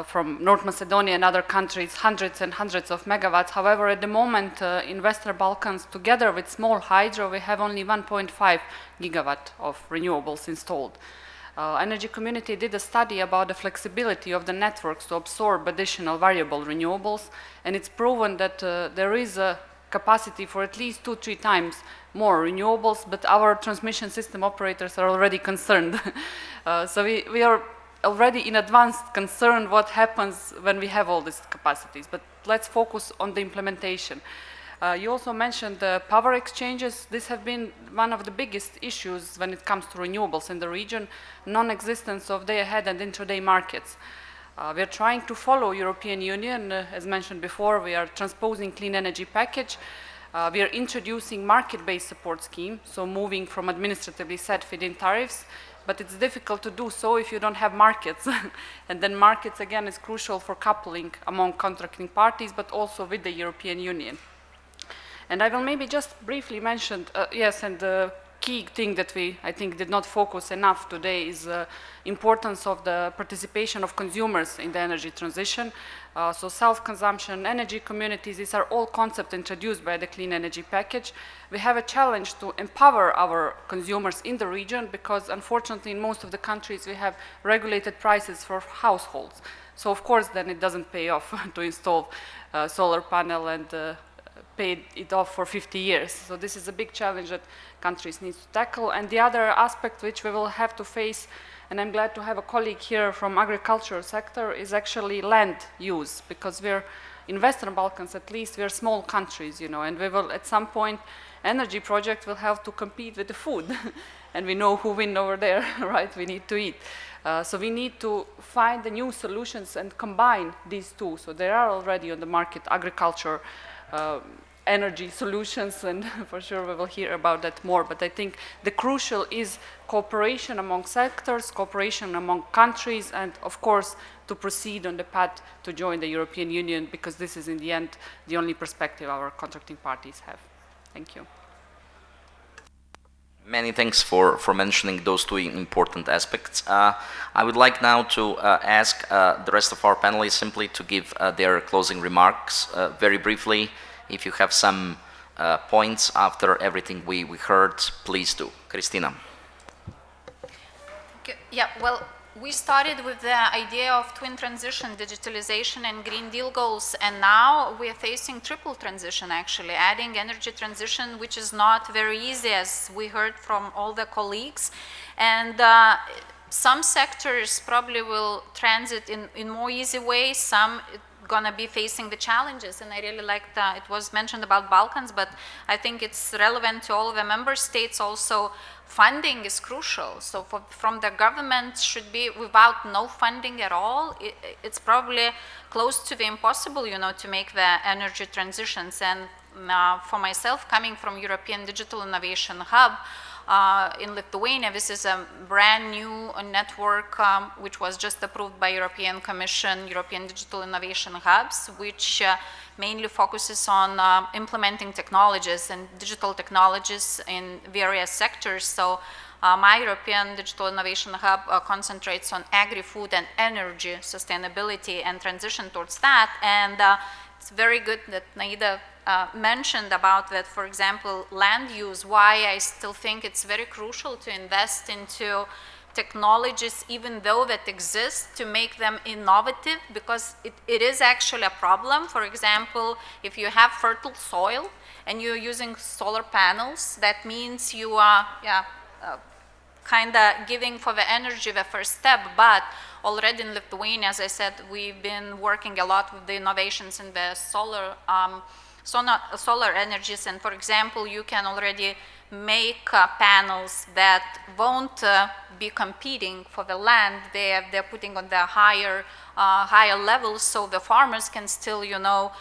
S4: from North Macedonia and other countries, hundreds and hundreds of megawatts. However, at the moment, in Western Balkans, together with small hydro, we have only 1.5 gigawatt of renewables installed. Energy Community did a study about the flexibility of the networks to absorb additional variable renewables, and it's proven that there is a capacity for at least 2-3 times more renewables, but our transmission system operators are already concerned. So we are already in advance concerned what happens when we have all these capacities, but let's focus on the implementation. You also mentioned the power exchanges. This have been one of the biggest issues when it comes to renewables in the region, non-existence of day-ahead and intraday markets. We are trying to follow European Union. As mentioned before, we are transposing clean energy package. We are introducing market-based support scheme, so moving from administratively set feed-in tariffs, but it's difficult to do so if you don't have markets. And then markets, again, is crucial for coupling among contracting parties, but also with the European Union. And I will maybe just briefly mention, yes, and the key thing that we, I think, did not focus enough today is the importance of the participation of consumers in the energy transition. So self-consumption, energy communities, these are all concepts introduced by the Clean Energy Package. We have a challenge to empower our consumers in the region because, unfortunately, in most of the countries, we have regulated prices for households. So, of course, then it doesn't pay off to install a solar panel and paid it off for 50 years. So this is a big challenge that countries need to tackle. And the other aspect which we will have to face, and I'm glad to have a colleague here from agricultural sector, is actually land use, because we're in Western Balkans, at least, we're small countries, you know, and we will at some point energy project will have to compete with the food. And we know who win over there, right? We need to eat. So we need to find the new solutions and combine these two. So there are already on the market agriculture, energy solutions, and for sure we will hear about that more. But I think the crucial is cooperation among sectors, cooperation among countries, and of course to proceed on the path to join the European Union, because this is in the end the only perspective our contracting parties have. Thank you.
S1: Many thanks for mentioning those two important aspects. I would like now to ask the rest of our panelists simply to give their closing remarks very briefly. If you have some points after everything we heard, please do. Christina.
S3: Yeah, well, we started with the idea of twin transition, digitalization and Green Deal goals, and now we are facing triple transition, actually, adding energy transition, which is not very easy, as we heard from all the colleagues. And some sectors probably will transit in more easy ways, some gonna be facing the challenges, and I really like that it was mentioned about Balkans, but I think it's relevant to all of the member states also. Funding is crucial, so from the government should be, without no funding at all, it's probably close to the impossible, you know, to make the energy transitions. And for myself, coming from European Digital Innovation Hub, in Lithuania, this is a brand new network which was just approved by European Commission, European Digital Innovation Hubs, which mainly focuses on implementing technologies and digital technologies in various sectors. So my European Digital Innovation Hub concentrates on agri-food and energy sustainability and transition towards that. And it's very good that Naida mentioned about that, for example, land use, why I still think it's very crucial to invest into technologies, even though that exist, to make them innovative, because it is actually a problem. For example, if you have fertile soil and you're using solar panels, that means you are kind of giving for the energy the first step. But already in Lithuania, as I said, we've been working a lot with the innovations in the solar energies, and for example, you can already make panels that won't be competing for the land. They're putting on the higher levels, so the farmers can still, you know,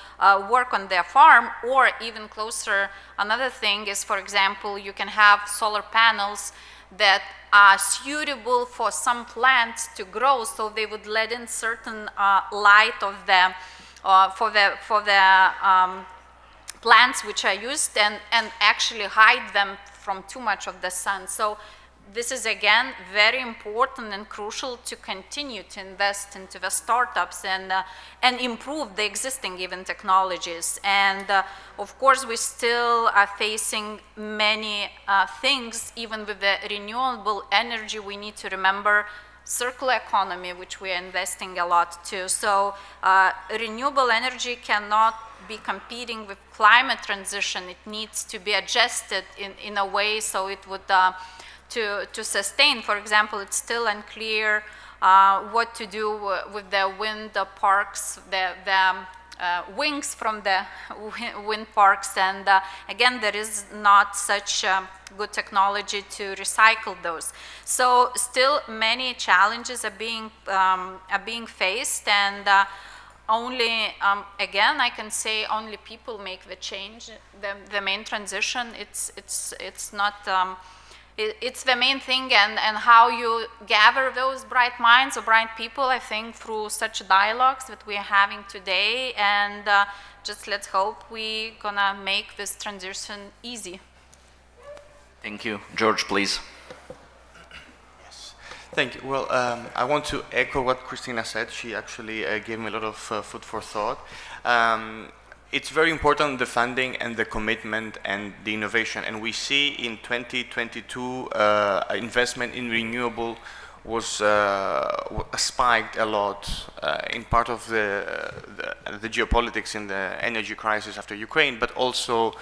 S3: work on their farm. Or even closer, another thing is, for example, you can have solar panels that are suitable for some plants to grow, so they would let in certain light of the for the plants which are used, and actually hide them from too much of the sun. So this is again very important and crucial to continue to invest into the startups and improve the existing even technologies. And of course we still are facing many things. Even with the renewable energy, we need to remember circular economy, which we are investing a lot to. So renewable energy cannot be competing with climate transition. It needs to be adjusted in a way so it would to sustain. For example, it's still unclear what to do with the wind parks, the wings from the wind parks, and again, there is not such good technology to recycle those. So still many challenges are being faced, and only, again, I can say only people make the change, the main transition. It's not, it's the main thing, and how you gather those bright minds or bright people, I think, through such dialogues that we are having today, and just let's hope we're gonna make this transition easy.
S1: Thank you. George, please.
S2: Thank you. Well, I want to echo what Christina said. She actually gave me a lot of food for thought. It's very important, the funding and the commitment and the innovation. And we see in 2022 investment in renewable was spiked a lot in part of the geopolitics in the energy crisis after Ukraine, but also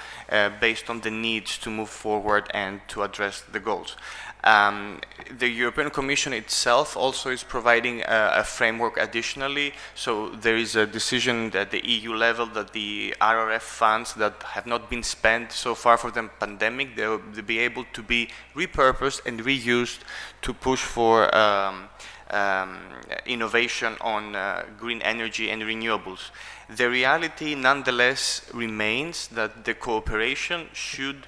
S2: based on the needs to move forward and to address the goals. The European Commission itself also is providing a framework additionally. So there is a decision at the EU level that the RRF funds that have not been spent so far for the pandemic, they'll be able to be repurposed and reused to push for innovation on green energy and renewables. The reality nonetheless remains that the cooperation should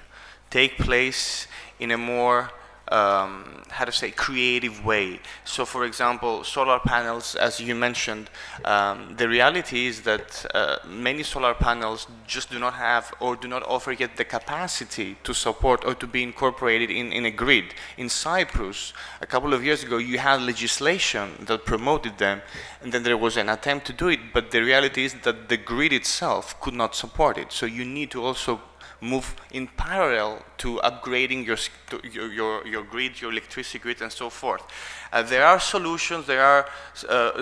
S2: take place in a more how to say, creative way. So for example, solar panels, as you mentioned, the reality is that many solar panels just do not have or do not offer yet the capacity to support or to be incorporated in a grid. In Cyprus, a couple of years ago, you had legislation that promoted them, and then there was an attempt to do it, but the reality is that the grid itself could not support it. So you need to also move in parallel to upgrading your grid, your electricity grid, and so forth. There are solutions, there are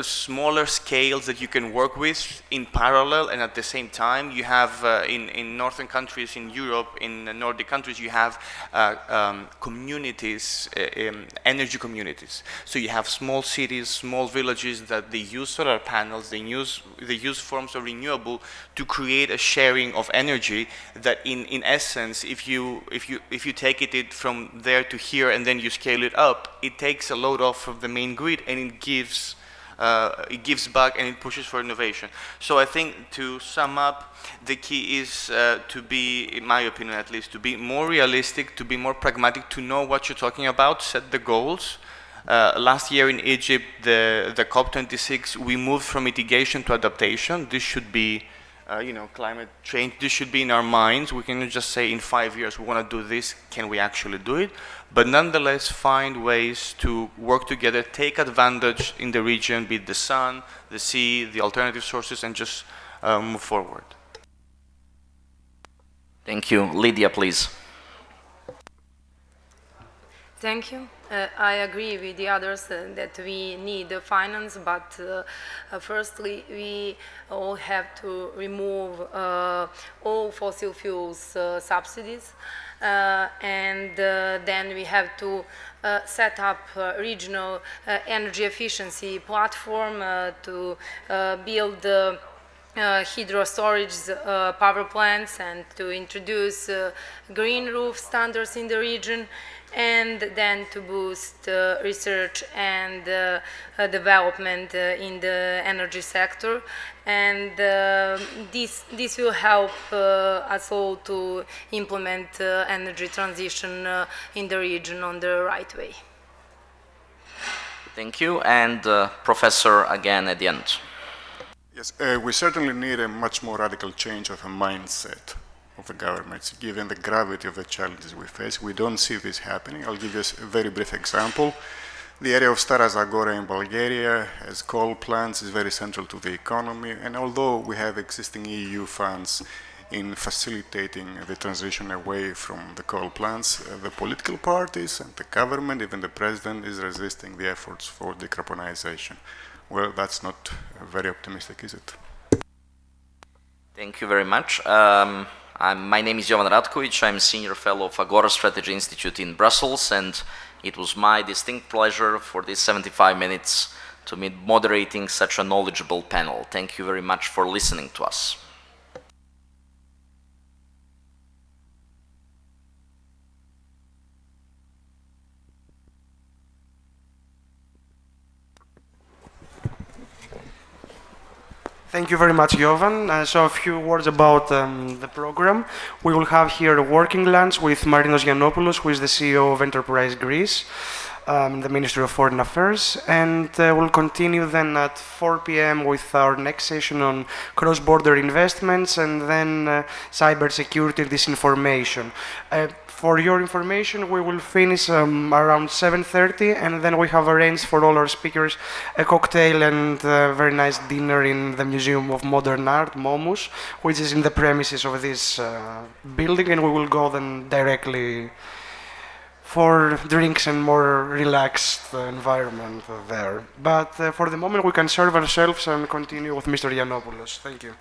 S2: smaller scales that you can work with in parallel, and at the same time you have in northern countries, in Europe, in the Nordic countries, you have communities, energy communities. So you have small cities, small villages that they use solar panels, they use forms of renewable to create a sharing of energy that in essence, if you take it from there to here and then you scale it up, it takes a load off of the main grid and it gives back and it pushes for innovation. So I think to sum up, the key is to be, in my opinion at least, to be more realistic, to be more pragmatic, to know what you're talking about, set the goals. Last year in Egypt, the COP26, we moved from mitigation to adaptation. This should be climate change, this should be in our minds. We cannot just say in 5 years we want to do this, can we actually do it? But nonetheless find ways to work together, take advantage in the region, be it the sun, the sea, the alternative sources, and just move forward.
S1: Thank you. Lydia, please.
S6: Thank you. I agree with the others that we need finance, but firstly, we all have to remove all fossil fuels subsidies, and then we have to set up regional energy efficiency platform to build hydro storage power plants and to introduce green roof standards in the region, and then to boost research and development in the energy sector. And this will help us all to implement energy transition in the region on the right way.
S1: Thank you. And Professor, again at the end.
S7: Yes, we certainly need a much more radical change of a mindset of the governments, given the gravity of the challenges we face. We don't see this happening. I'll give you a very brief example. The area of Stara Zagora in Bulgaria as coal plants is very central to the economy, and although we have existing EU funds in facilitating the transition away from the coal plants, the political parties and the government, even the president, is resisting the efforts for decarbonization. Well, that's not very optimistic, is it?
S1: Thank you very much. My name is Jovan Ratkovic. I'm Senior Fellow of Agora Strategy Institute in Brussels, and it was my distinct pleasure for these 75 minutes to be moderating such a knowledgeable panel. Thank you very much for listening to us.
S9: Thank you very much, Jovan. So a few words about the program. We will have here a working lunch with Marinos Giannopoulos, who is the CEO of Enterprise Greece, the Ministry of Foreign Affairs, and we'll continue then at 4 p.m. with our next session on cross-border investments, and then cybersecurity and disinformation. For your information, we will finish around 7:30, and then we have arranged for all our speakers a cocktail and a very nice dinner in the Museum of Modern Art, Momus, which is in the premises of this building, and we will go then directly for drinks and more relaxed environment there. But for the moment, we can serve ourselves and continue with Mr. Yiannopoulos. Thank you.